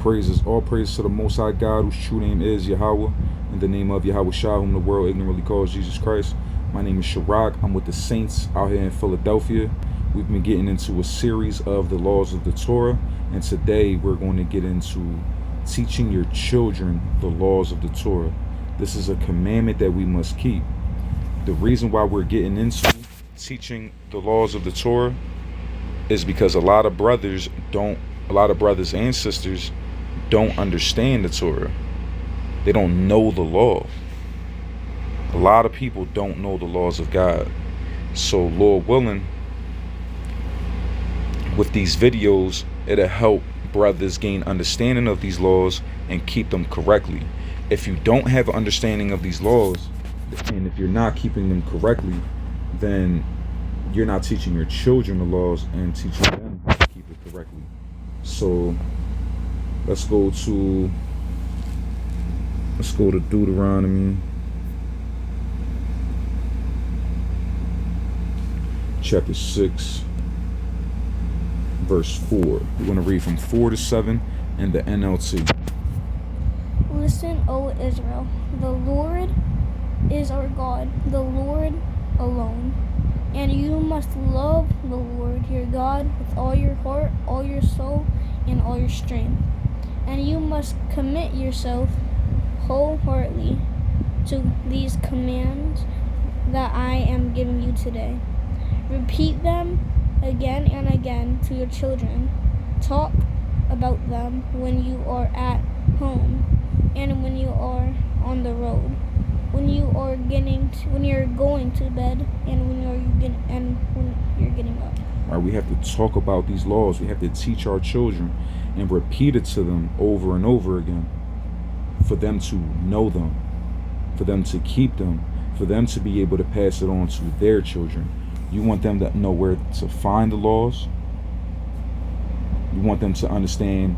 All praises to the Most High God, whose true name is Yahweh, in the name of Yahweh Shah, whom the world ignorantly calls Jesus Christ. My name is Shirak. I'm with the Saints out here in Philadelphia. We've been getting into a series of the laws of the Torah, and today we're going to get into teaching your children the laws of the Torah. This is a commandment that we must keep. The reason why we're getting into teaching the laws of the Torah is because a lot of brothers and sisters don't understand the Torah. They don't know the law. A lot of people don't know the laws of God. So Lord willing, with these videos, it'll help brothers gain understanding of these laws and keep them correctly. If you don't have an understanding of these laws, and if you're not keeping them correctly, then you're not teaching your children the laws and teaching them how to keep it correctly. So let's go to Deuteronomy chapter 6 verse 4. We're going to read from 4 to 7 in the NLT. Listen, O Israel, the Lord is our God, the Lord alone. And you must love the Lord your God with all your heart, all your soul, and all your strength. And you must commit yourself wholeheartedly to these commands that I am giving you today. Repeat them again and again to your children. Talk about them when you are at home and when you are on the road, when you're going to bed, and when you're getting up. All right, we have to talk about these laws. We have to teach our children and repeat it to them over and over again, for them to know them, for them to keep them, for them to be able to pass it on to their children. You want them to know where to find the laws. You want them to understand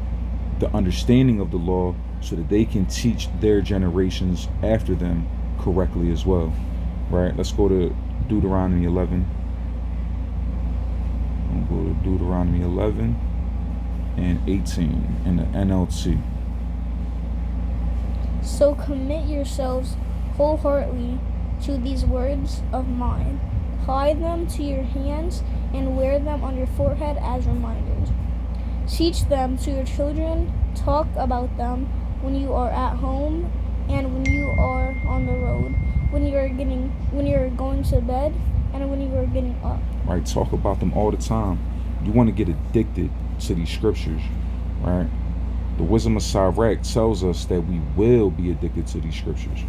the understanding of the law so that they can teach their generations after them correctly as well. Right? Let's go to Deuteronomy 11. We'll go to Deuteronomy 11 and 18 in the NLT. So commit yourselves wholeheartedly to these words of mine. Tie them to your hands and wear them on your forehead as reminders. Teach them to your children. Talk about them when you are at home and when you are on the road, when you're going to bed, and when you are getting up. Right, talk about them all the time. You want to get addicted to these scriptures, right? The wisdom of Sirach tells us that we will be addicted to these scriptures.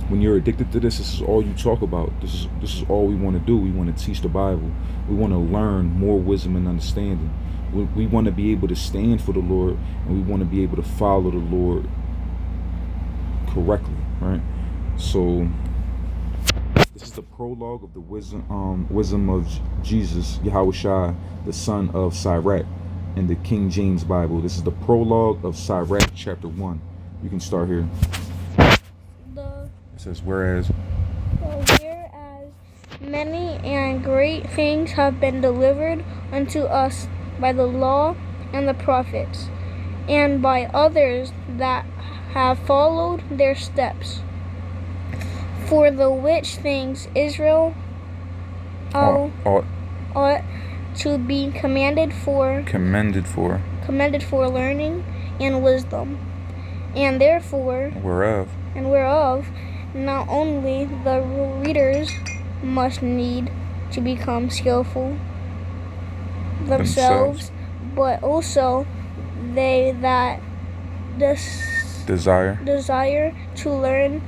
When you're addicted to this is all you talk about. This is all we want to do. We want to teach the Bible. We want to learn more wisdom and understanding. We want to be able to stand for the Lord, and we want to be able to follow the Lord correctly, right? So this is the prologue of the wisdom of Jesus, Yahweh Shai, the son of Sirach, in the King James Bible. This is the prologue of Sirach chapter 1. You can start here. It says, whereas many and great things have been delivered unto us by the law and the prophets, and by others that have followed their steps. For the which things Israel ought to be commended for learning and wisdom, and therefore whereof not only the readers must need to become skillful themselves, but also they that desire to learn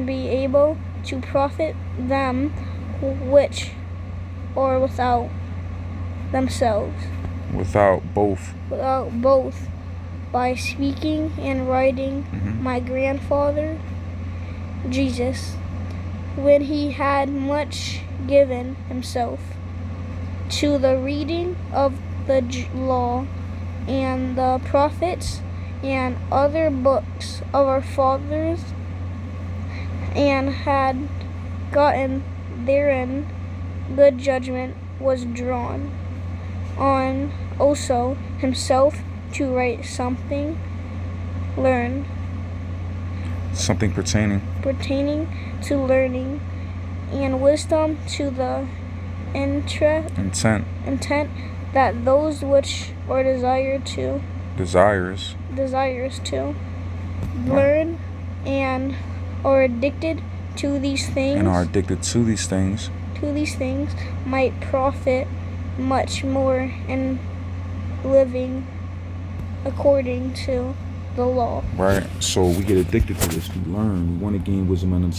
be able to profit them which are without themselves, without both, by speaking and writing. My grandfather Jesus, when he had much given himself to the reading of the law and the prophets and other books of our fathers, and had gotten therein good judgment was drawn on also himself to write something learn Something pertaining to learning and wisdom to the intent that those which are desirous to learn and are addicted to these things might profit much more in living according to the law. Right. So we get addicted to this. We learn. We want to gain wisdom and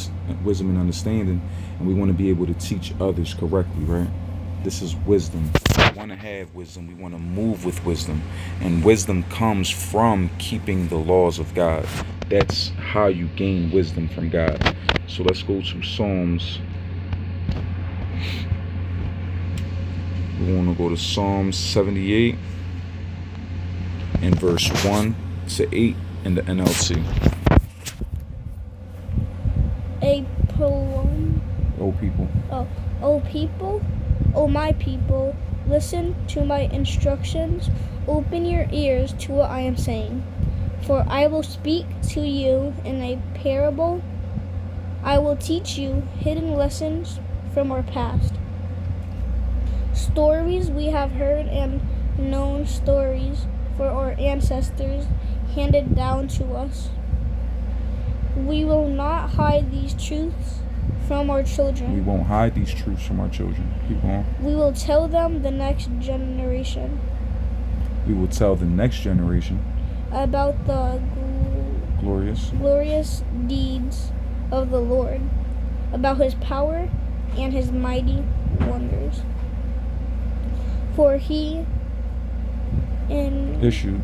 understanding, and we want to be able to teach others correctly. Right. This is wisdom. We want to have wisdom. We want to move with wisdom, and wisdom comes from keeping the laws of God. That's how you gain wisdom from God. So let's go to Psalms. We want to go to Psalm 78 and verse 1 to 8 in the NLT. O my people, listen to my instructions. Open your ears to what I am saying. For I will speak to you in a parable. I will teach you hidden lessons from our past. Stories we have heard and known, stories for our ancestors handed down to us. We will not hide these truths from our children. We won't hide these truths from our children. Keep going. We will tell them the next generation. We will tell the next generation about the glorious deeds of the Lord, about his power and his mighty wonders. For he issued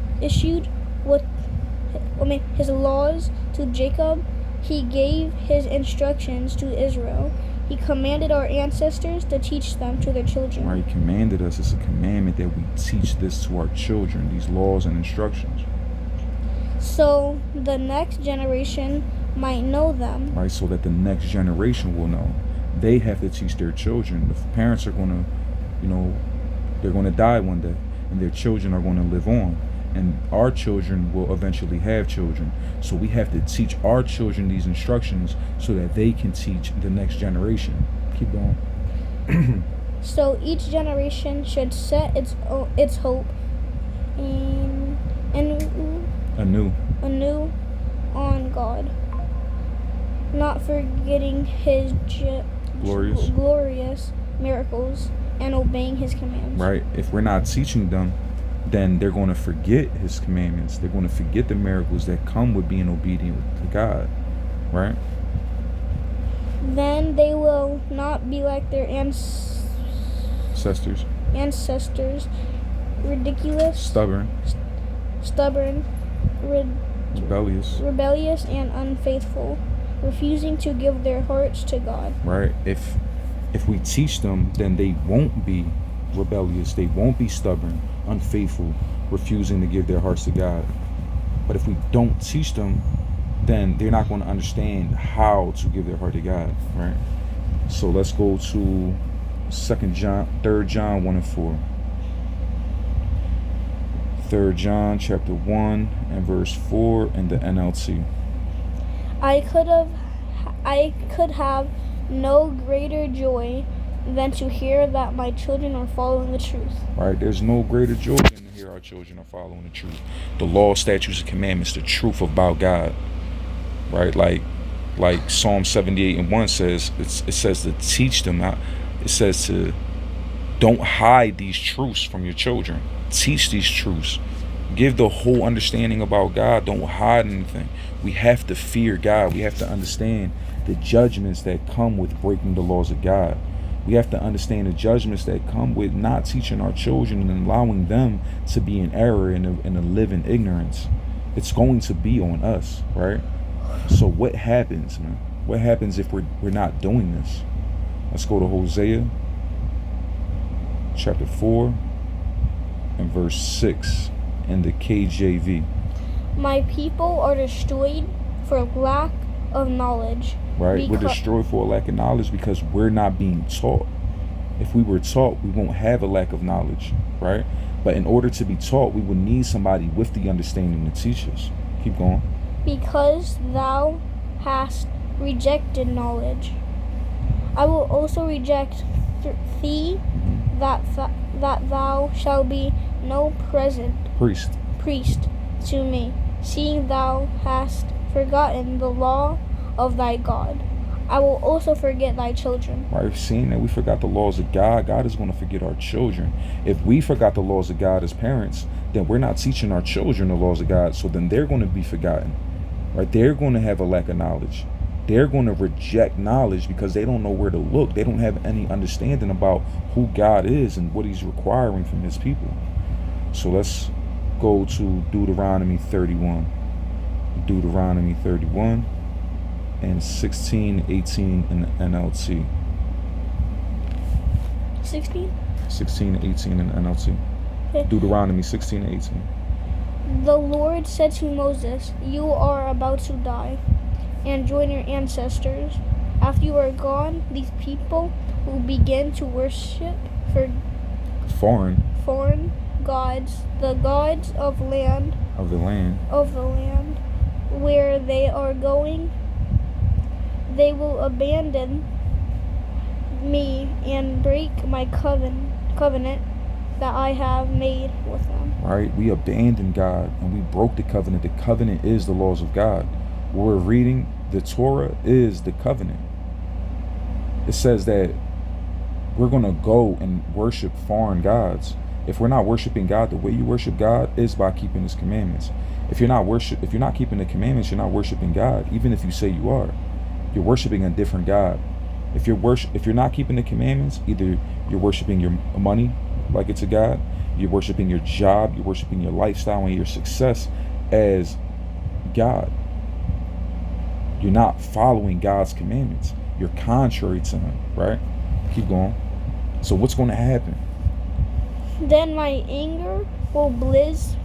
his laws to Jacob. He gave his instructions to Israel. He commanded our ancestors to teach them to their children. Right, he commanded us. It's a commandment that we teach this to our children, these laws and instructions. So the next generation might know them. Right, so that the next generation will know. They have to teach their children. The parents are going to, they're going to die one day, and their children are going to live on. And our children will eventually have children. So we have to teach our children these instructions so that they can teach the next generation. Keep going. So each generation should set its hope anew on God, not forgetting his glorious miracles and obeying his commands. Right. If we're not teaching them, then they're going to forget his commandments. They're going to forget the miracles that come with being obedient to God. Right? Then they will not be like their ancestors, ridiculous, stubborn, rebellious and unfaithful, refusing to give their hearts to God. Right? If we teach them, then they won't be rebellious. They won't be stubborn, unfaithful, refusing to give their hearts to God. But if we don't teach them, then they're not going to understand how to give their heart to God. Right? So let's go to 3 John 1 and 4. 3 John chapter 1 and verse 4 in the NLT. I could have no greater joy than to hear that my children are following the truth. Right, there's no greater joy than to hear our children are following the truth. The law, statutes, and commandments, the truth about God. Right, like Psalm 78 and 1 says, it says to teach them. It says to don't hide these truths from your children. Teach these truths. Give the whole understanding about God. Don't hide anything. We have to fear God. We have to understand the judgments that come with breaking the laws of God. We have to understand the judgments that come with not teaching our children and allowing them to be in error and to live in ignorance. It's going to be on us, right? So what happens, man? What happens if we're not doing this? Let's go to Hosea chapter 4 and verse 6 in the KJV. My people are destroyed for lack of knowledge. Right? We're destroyed for a lack of knowledge because we're not being taught. If we were taught, we won't have a lack of knowledge, right? But in order to be taught, we would need somebody with the understanding to teach us. Keep going. Because thou hast rejected knowledge, I will also reject thee, that thou shalt be no priest to me, seeing thou hast forgotten the law of thy God. I will also forget thy children. Right, seeing that we forgot the laws of God, God is going to forget our children. If we forgot the laws of God as parents, then we're not teaching our children the laws of God, so then they're going to be forgotten. Right, they're going to have a lack of knowledge. They're going to reject knowledge because they don't know where to look. They don't have any understanding about who God is and what he's requiring from his people. So let's go to Deuteronomy 31. Deuteronomy 31 and 16:18 in the NLT. 16? 16:18 in the NLT. Okay. Deuteronomy 16:18. The Lord said to Moses, you are about to die and join your ancestors. After you are gone, these people will begin to worship for foreign gods, the gods of the land where they are going. They will abandon me and break my covenant that I have made with them. Right, we abandoned God and we broke the covenant. The covenant is the laws of God. We're reading the Torah is the covenant. It says that we're going to go and worship foreign gods. If we're not worshiping God, the way you worship God is by keeping his commandments. If you're not keeping the commandments, you're not worshiping God. Even if you say you are, you're worshiping a different God. If you're not keeping the commandments, either you're worshiping your money like it's a God, you're worshiping your job, you're worshiping your lifestyle and your success as God. You're not following God's commandments. You're contrary to him, right? Keep going. So what's going to happen? Then my anger will blaze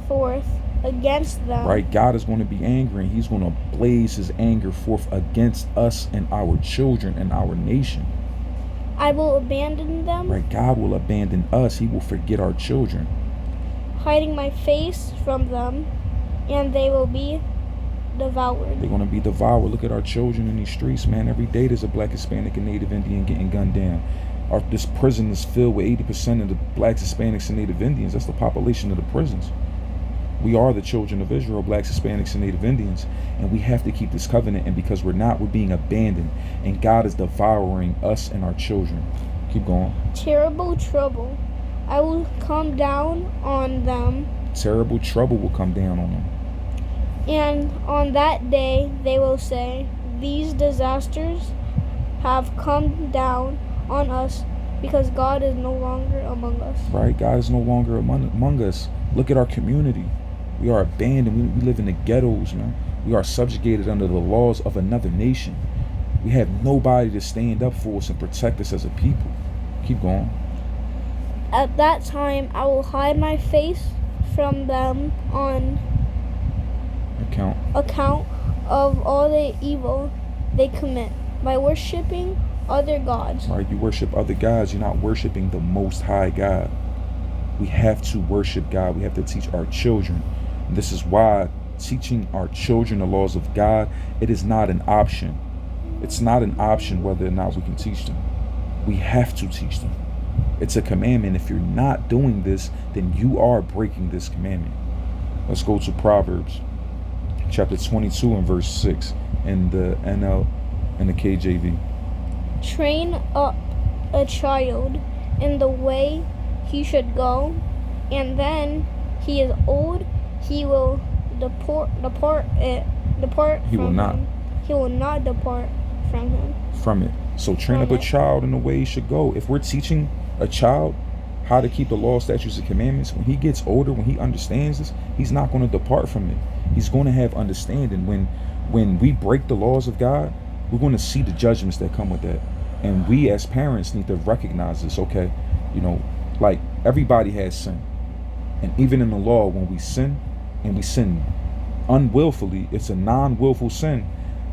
forth against them. Right, God is going to be angry and he's going to blaze his anger forth against us and our children and our nation. I will abandon them. Right, God will abandon us. He will forget our children. Hiding my face from them, and they will be devoured. They're going to be devoured. Look at our children in these streets, man. Every day there's a black, Hispanic, and Native Indian getting gunned down. This prison is filled with 80% of the blacks, Hispanics, and Native Indians. That's the population of the prisons. We are the children of Israel, blacks, Hispanics, and Native Indians. And we have to keep this covenant. And because we're not, we're being abandoned. And God is devouring us and our children. Keep going. Terrible trouble. I will come down on them. Terrible trouble will come down on them. And on that day they will say, these disasters have come down on us because God is no longer among us. Right, God is no longer among us. Look at our community. We are abandoned. We live in the ghettos, man. We are subjugated under the laws of another nation. We have nobody to stand up for us and protect us as a people. Keep going. At that time, I will hide my face from them on account of all the evil they commit by worshiping other gods. Right, you worship other gods. You're not worshiping the Most High God. We have to worship God. We have to teach our children. And this is why teaching our children the laws of God, it is not an option. It's not an option whether or not we can teach them. We have to teach them. It's a commandment. If you're not doing this, then you are breaking this commandment. Let's go to Proverbs chapter 22 and verse 6 in the KJV. Train up a child in the way he should go, and then he is old, he will depart He will not depart from it. So train up a child in the way he should go. If we're teaching a child how to keep the law, statutes, and commandments, when he gets older, when he understands this, he's not going to depart from it. He's going to have understanding. When we break the laws of God, we're going to see the judgments that come with that. And we as parents need to recognize this. Okay, like everybody has sin. And even in the law, when we sin and we sin unwillfully, it's a non-willful sin,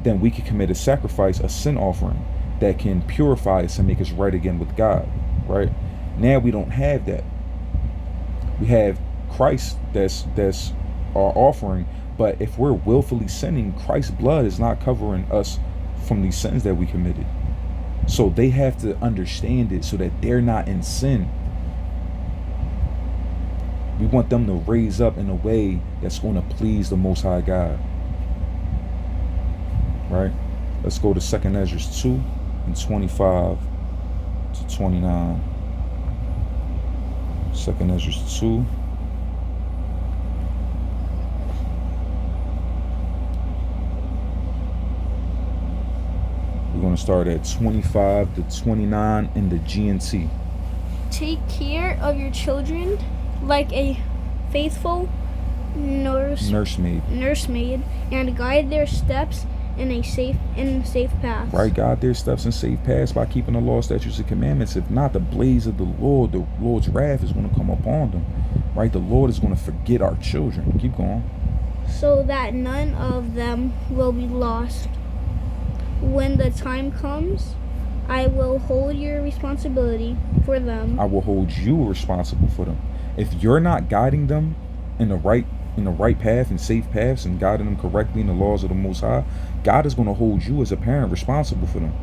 then we can commit a sacrifice, a sin offering that can purify us and make us right again with God, right? Now we don't have that. We have Christ that's our offering, but if we're willfully sinning, Christ's blood is not covering us from these sins that we committed. So they have to understand it so that they're not in sin. We want them to raise up in a way that's going to please the Most High God. Right? Let's go to 2nd Ezra 2 and 25 to 29. 2nd Ezra 2. We're going to start at 25 to 29 in the GNT. Take care of your children like a faithful nursemaid, and guide their steps in a safe path. Right, guide their steps in safe paths by keeping the law, statutes, and commandments. If not, the blaze of the Lord's wrath is going to come upon them. Right, the Lord is going to forget our children. Keep going. So that none of them will be lost. When the time comes, I will hold your responsibility for them. I will hold you responsible for them. If you're not guiding them in the right path and safe paths and guiding them correctly in the laws of the Most High, God is going to hold you as a parent responsible for them.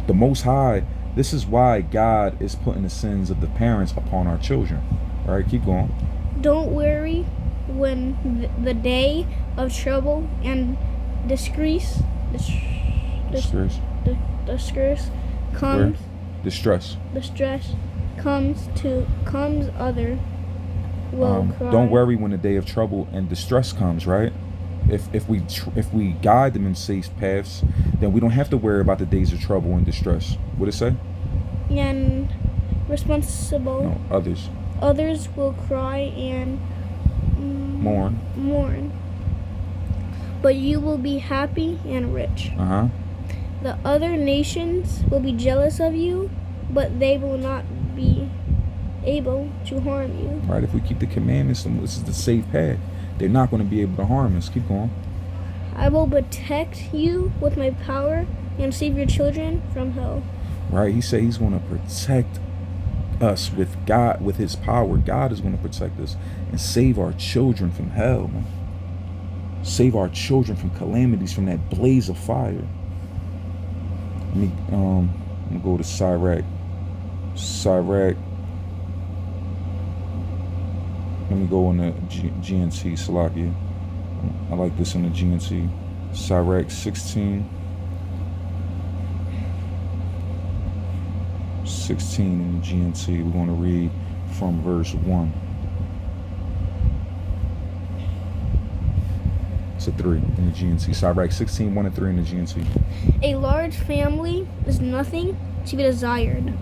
The Most High, this is why God is putting the sins of the parents upon our children. All right, keep going. Don't worry when the day of trouble and distress comes, other will cry. Don't worry when the day of trouble and distress comes, right? If we guide them in safe paths, then we don't have to worry about the days of trouble and distress. What it say? And responsible. No, others will cry and mourn. But you will be happy and rich. The other nations will be jealous of you, but they will not be able to harm you. Right, if we keep the commandments, this is the safe path. They're not going to be able to harm us. Keep going. I will protect you with my power and save your children from hell. Right, he said he's going to protect us with God, with his power. God is going to protect us and save our children from hell, man. Save our children from calamities, from that blaze of fire. I'm gonna go to Sirach. Let me go in the GNT, Salakia. I like this in the GNT. Sirach 16. 16 in the GNT. We're going to read from verse 1. It's a 3 in the GNT. Sirach 16, 1 and 3 in the GNT. A large family is nothing to be desired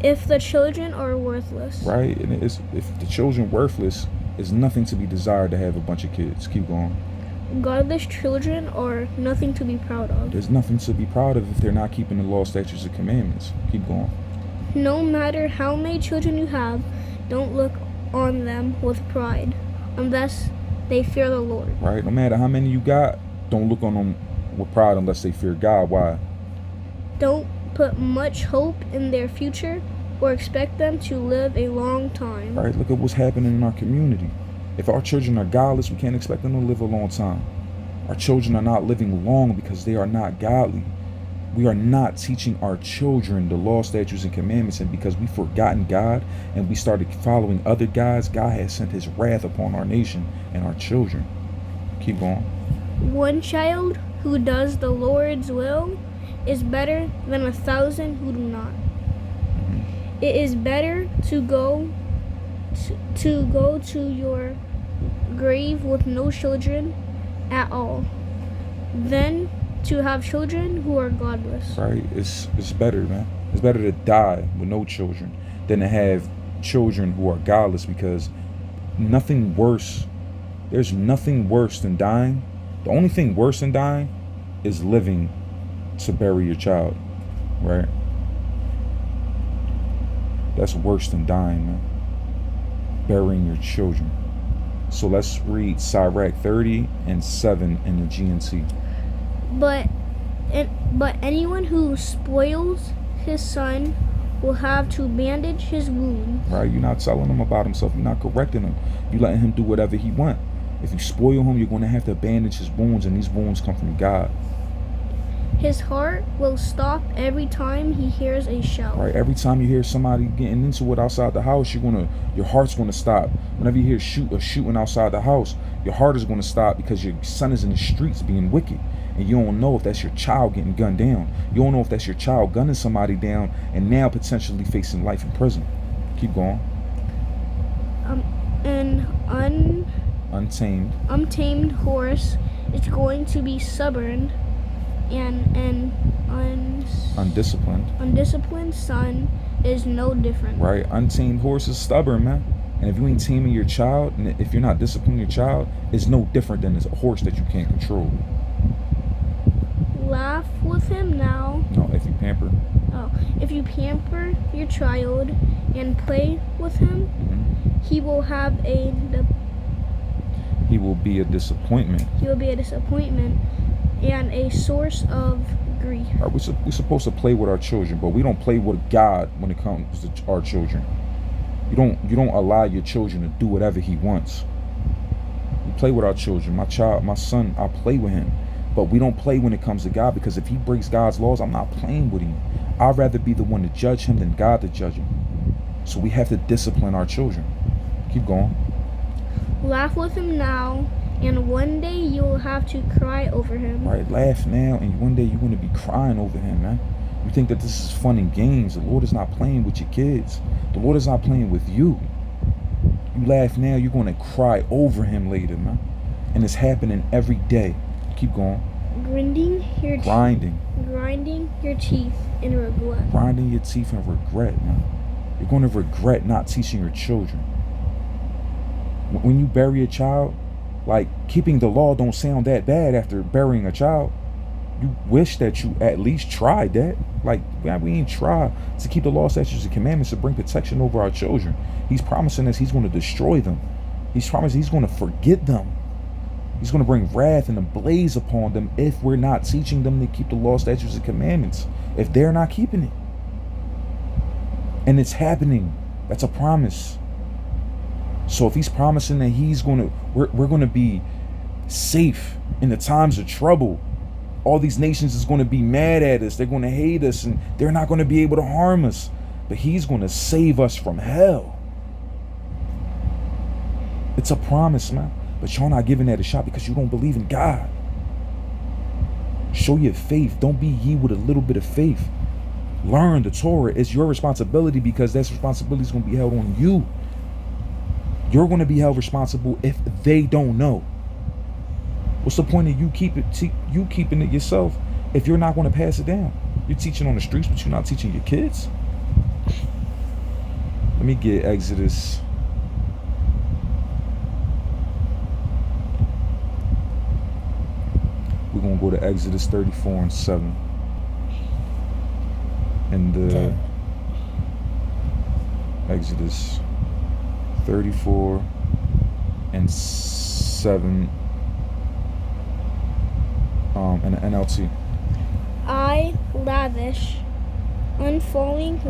if the children are worthless. Right, and if the children worthless, it's nothing to be desired to have a bunch of kids. Keep going. Godless children are nothing to be proud of. There's nothing to be proud of if they're not keeping the law, statutes, and commandments. Keep going. No matter how many children you have, don't look on them with pride, unless they fear the Lord. Right, no matter how many you got, don't look on them with pride unless they fear God. Why? Don't put much hope in their future or expect them to live a long time. Right, look at what's happening in our community. If our children are godless, we can't expect them to live a long time. Our children are not living long because they are not godly. We are not teaching our children the law, statutes, and commandments, and because we've forgotten God and we started following other gods, God has sent his wrath upon our nation and our children. Keep going. One child who does the Lord's will is better than 1,000 who do not. It is better to go to your grave with no children at all than to have children who are godless. Right, it's better, man. It's better to die with no children than to have children who are godless, because there's nothing worse than dying. The only thing worse than dying is living to bury your child, right? That's worse than dying, man. Burying your children. So let's read Sirach 30 and 7 in the GNT. But anyone who spoils his son will have to bandage his wounds. Right? You're not telling him about himself. You're not correcting him. You're letting him do whatever he wants. If you spoil him, you're going to have to bandage his wounds, and these wounds come from God. His heart will stop every time he hears a shout. Right? Every time you hear somebody getting into it outside the house, your heart's going to stop. Whenever you hear shooting outside the house, your heart is going to stop because your son is in the streets being wicked. And you don't know if that's your child getting gunned down. You don't know if that's your child gunning somebody down and now potentially facing life in prison. Keep going. An untamed horse is going to be stubborn, and an undisciplined son is no different. Right? Untamed horse is stubborn, man. And if you ain't taming your child, and if you're not disciplining your child, it's no different than a horse that you can't control. Laugh with him now. No, if you pamper. Oh, if you pamper your child and play with him, he will be a disappointment. He will be a disappointment and a source of grief. Right, we're supposed to play with our children, but we don't play with God when it comes to our children. You don't allow your children to do whatever he wants. We play with our children. My son, I play with him. But we don't play when it comes to God, because if he breaks God's laws, I'm not playing with him. I'd rather be the one to judge him than God to judge him. So we have to discipline our children. Keep going. Laugh with him now, and one day you will have to cry over him. Right, laugh now, and one day you're going to be crying over him, man. You think that this is fun and games. The Lord is not playing with your kids. The Lord is not playing with you. You laugh now, you're going to cry over him later, man. And it's happening every day. Keep going. Grinding your teeth in regret. Grinding your teeth in regret, man. You're going to regret not teaching your children. When you bury a child, like, keeping the law don't sound that bad after burying a child. You wish that you at least tried that. Like, man, we ain't tried to keep the law, statutes, and commandments to bring protection over our children. He's promising us he's going to destroy them. He's promising he's going to forget them. He's going to bring wrath and a blaze upon them if we're not teaching them to keep the law, statutes, and commandments. If they're not keeping it. And it's happening. That's a promise. So if he's promising that we're going to be safe in the times of trouble, all these nations is going to be mad at us. They're going to hate us, and they're not going to be able to harm us. But he's going to save us from hell. It's a promise, man. But you're not giving that a shot because you don't believe in God. Show your faith. Don't be ye with a little bit of faith. Learn the Torah. It's your responsibility, because that responsibility is going to be held on you. You're going to be held responsible if they don't know. What's the point of you keeping it yourself if you're not going to pass it down? You're teaching on the streets, but you're not teaching your kids. Let me get Exodus. We're going to go to Exodus 34 and 7. And Exodus 34 and 7. And the NLT. I lavish unfailing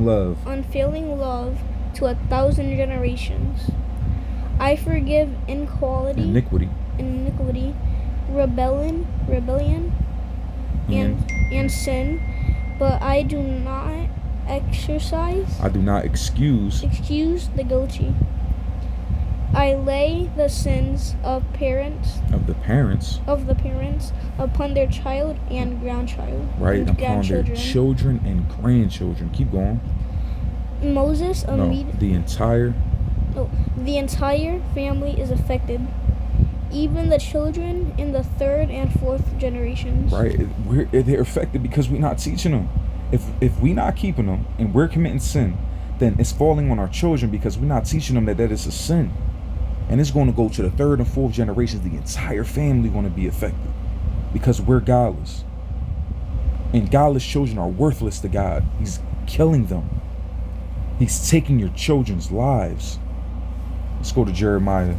love to 1,000 generations. I forgive iniquity, rebellion, and sin, but I do not excuse the guilty. I lay the sins of the parents upon their child and grandchild. Right, upon their children and grandchildren. Keep going. Moses the entire family is affected, even the children in the 3rd and 4th generations. Right, they're affected because we're not teaching them. If we're not keeping them and we're committing sin, then it's falling on our children because we're not teaching them that is a sin. And it's going to go to the 3rd and 4th generations. The entire family going to be affected because we're godless. And godless children are worthless to God. He's killing them. He's taking your children's lives. Let's go to Jeremiah.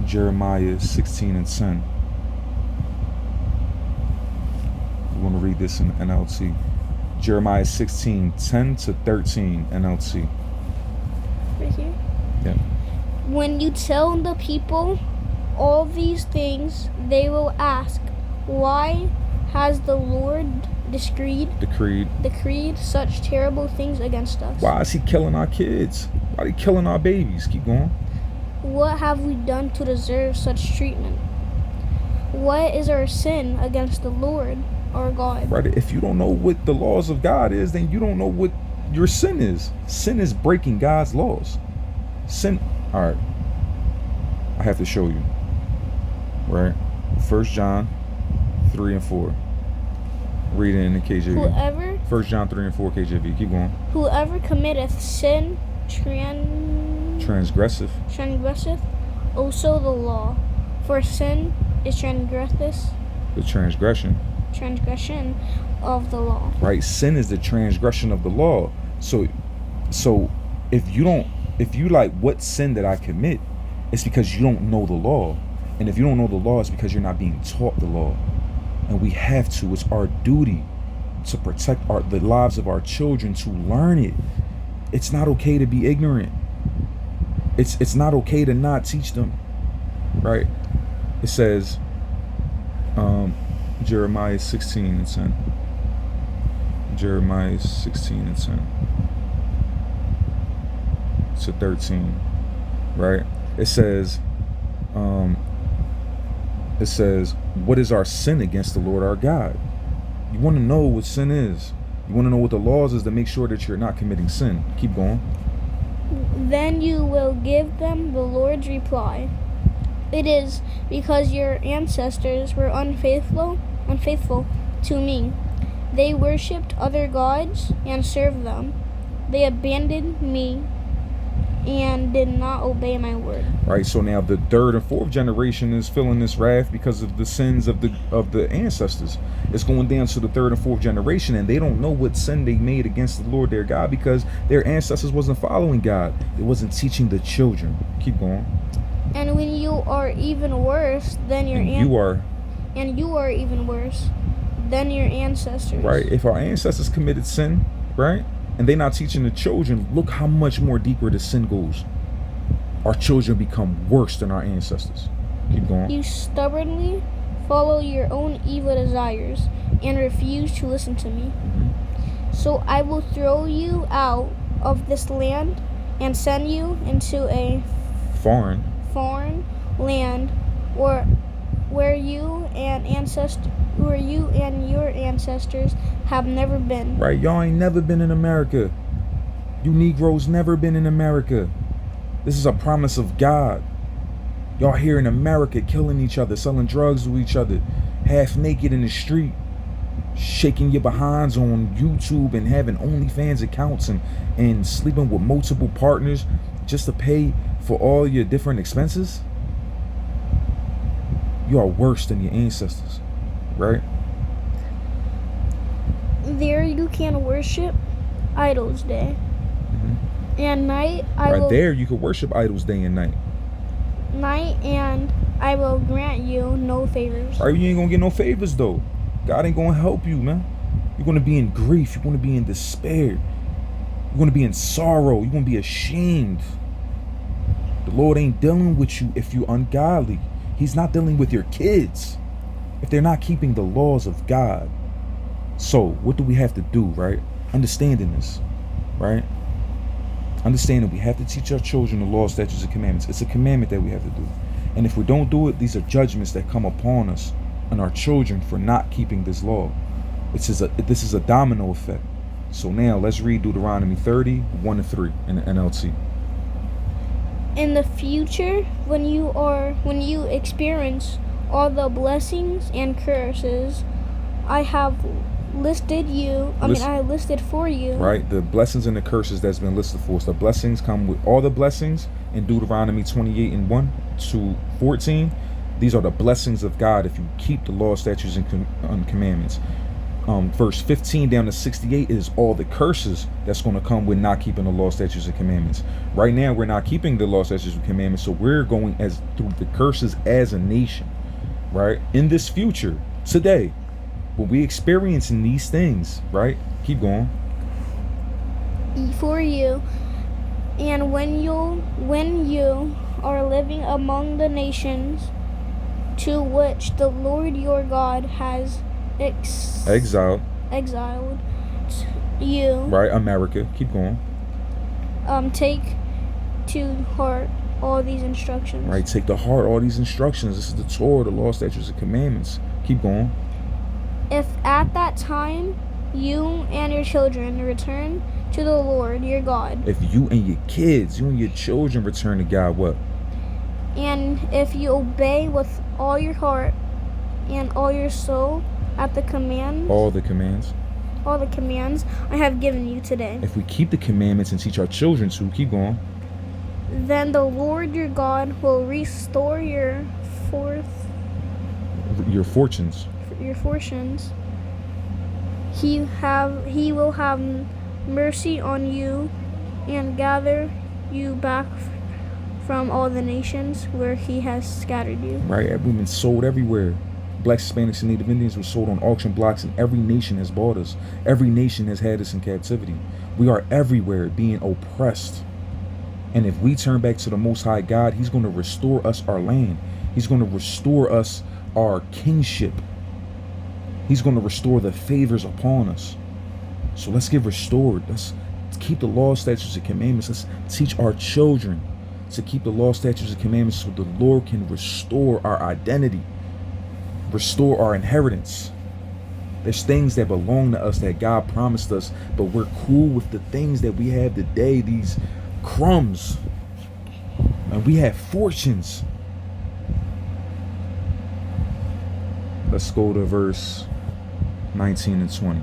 Jeremiah 16 and 10. We're going to read this in NLT. Jeremiah 16:10-13 NLT. Right here. Yeah. When you tell the people all these things, they will ask, why has the Lord decreed such terrible things against us? Why is he killing our kids? Why are they killing our babies? Keep going. What have we done to deserve such treatment? What is our sin against the Lord our God? Right. If you don't know what the laws of God is, then you don't know what your sin is. Sin is breaking God's laws. Sin. All right. I have to show you. Right. 1 John 3 and 4. Read it in the KJV. 1 John 3 and 4 KJV. Keep going. Whoever committeth sin transgresseth also the law. For sin is the transgression of the law. Right. Sin is the transgression of the law. So if you like, what sin did I commit? It's because you don't know the law. And if you don't know the law, it's because you're not being taught the law. And we have to. It's our duty to protect the lives of our children, to learn it. It's not okay to be ignorant. It's not okay to not teach them. Right? It says, Jeremiah 16:10. Jeremiah 16:10-13. Right? It says, what is our sin against the Lord our God? You want to know what sin is. You want to know what the laws is to make sure that you're not committing sin. Keep going. Then you will give them the Lord's reply. It is because your ancestors were unfaithful to me. They worshipped other gods and served them. They abandoned me and did not obey my word. Right. So now the third and fourth generation is feeling this wrath because of the sins of the ancestors. It's going down to the third and fourth generation, and they don't know what sin they made against the Lord their God because their ancestors wasn't following God. It wasn't teaching the children. Keep going. And when you are even worse than your you are even worse than your ancestors. Right. If our ancestors committed sin, right, and they're not teaching the children, look how much more deeper the sin goes. Our children become worse than our ancestors. Keep going. You stubbornly follow your own evil desires and refuse to listen to me. So I will throw you out of this land and send you into a foreign land where you and your ancestors have never been. Right, y'all ain't never been in America. You Negroes never been in America. This is a promise of God. Y'all here in America killing each other, selling drugs to each other, half naked in the street, shaking your behinds on YouTube and having OnlyFans accounts and sleeping with multiple partners just to pay for all your different expenses. You are worse than your ancestors, right? There you can worship idols day and night. There you can worship idols day and night. And I will grant you no favors. Right, you ain't gonna get no favors though. God ain't gonna help you, man. You're gonna be in grief. You're gonna be in despair. You're gonna be in sorrow. You're gonna be ashamed. The Lord ain't dealing with you if you're ungodly. He's not dealing with your kids if they're not keeping the laws of God. So what do we have to do, right? Understanding this, right? Understanding we have to teach our children the law, statutes, and commandments. It's a commandment that we have to do. And if we don't do it, these are judgments that come upon us and our children for not keeping this law. This is a domino effect. So now let's read Deuteronomy 30:1-3 in the NLT. In the future, when you experience all the blessings and curses I have listed for you. Right, the blessings and the curses that's been listed for us. The blessings come with all the blessings in Deuteronomy 28:1-14. These are the blessings of God if you keep the law, statutes, and commandments. Verse 15 down to 68 is all the curses that's going to come with not keeping the law, statutes, and commandments. Right now, we're not keeping the law, statutes, and commandments, so we're going through the curses as a nation. Right? In this future, today, when we experiencing these things, right? Keep going. For you, and when you are living among the nations to which the Lord your God has Exiled. You. Right, America. Keep going. Take to heart all these instructions. Right, take to heart all these instructions. This is the Torah, the law, statutes, and commandments. Keep going. If at that time you and your children return to the Lord your God. If you and your kids, you and your children return to God, what? And if you obey with all your heart and all your soul at the commands. All the commands. All the commands I have given you today. If we keep the commandments and teach our children to, keep going. Then the Lord your God will restore your fortunes. He will have mercy on you and gather you back from all the nations where he has scattered you. Right, we've been sold everywhere. Blacks, Hispanics, and Native Indians were sold on auction blocks, and every nation has bought us. Every nation has had us in captivity. We are everywhere being oppressed. And if we turn back to the Most High God, he's going to restore us our land. He's going to restore us our kingship. He's going to restore the favors upon us. So let's get restored. Let's keep the law, statutes, and commandments. Let's teach our children to keep the law, statutes, and commandments so the Lord can restore our identity, restore our inheritance. There's things that belong to us that God promised us, but we're cool with the things that we have today, these crumbs. And we have fortunes. Let's go to verse 19 and 20.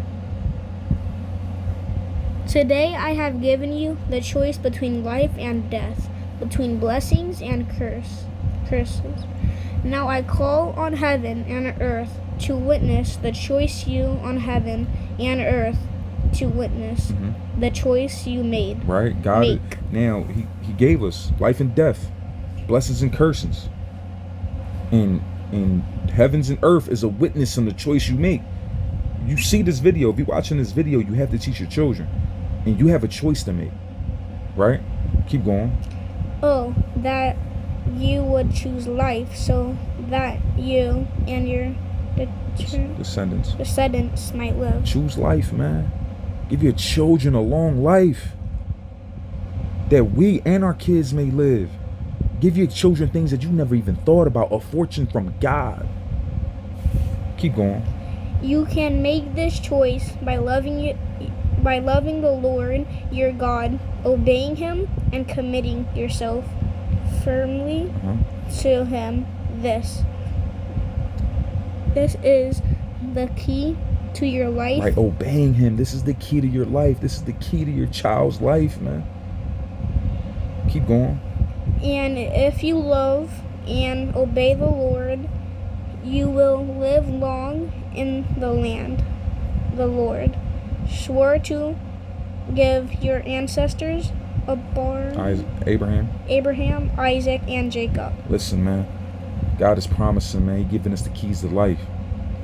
Today I have given you the choice between life and death, between blessings and curses. Now I call on heaven and earth to witness the choice you on heaven and earth to witness the choice you made. Right? God, now he gave us life and death, blessings and curses. And heavens and earth is a witness on the choice you make. You see this video, if you're watching this video, you have to teach your children. And you have a choice to make. Right? Keep going. Oh, that you would choose life so that you and your descendants might live. Choose life, man. Give your children a long life that we and our kids may live. Give your children things that you never even thought about, a fortune from God. Keep going. You can make this choice by loving the Lord your God, obeying him, and committing yourself firmly to him. This is the key to your life. Right, obeying him. This is the key to your life. This is the key to your child's life, man. Keep going. And if you love and obey the Lord, you will live long in the land the Lord swore to give your ancestors, Abraham, Isaac, and Jacob. Listen, man. God is promising, man. He's giving us the keys to life.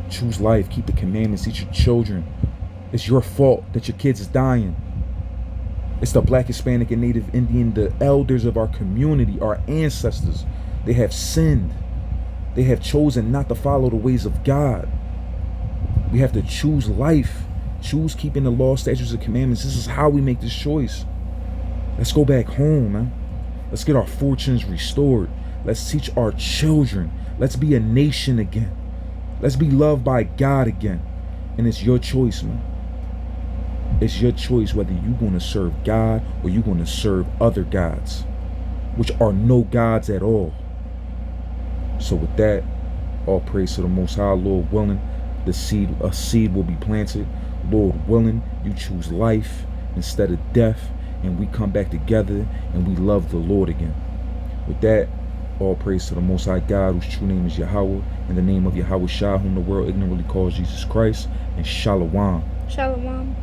Choose life. Keep the commandments. Teach your children. It's your fault that your kids is dying. It's the Black, Hispanic, and Native Indian, the elders of our community, our ancestors. They have sinned. They have chosen not to follow the ways of God. We have to choose life. Choose keeping the law, statutes, and commandments. This is how we make this choice. Let's go back home, man. Let's get our fortunes restored. Let's teach our children. Let's be a nation again. Let's be loved by God again. And it's your choice, man. It's your choice whether you're going to serve God or you're going to serve other gods, which are no gods at all. So with that, all praise to the Most High. Lord willing, a seed will be planted. Lord willing, you choose life instead of death, and we come back together and we love the Lord again. With that, all praise to the Most High God, whose true name is Yahweh, in the name of Yahweh Shah, whom the world ignorantly calls Jesus Christ, and Shalom. Shalom.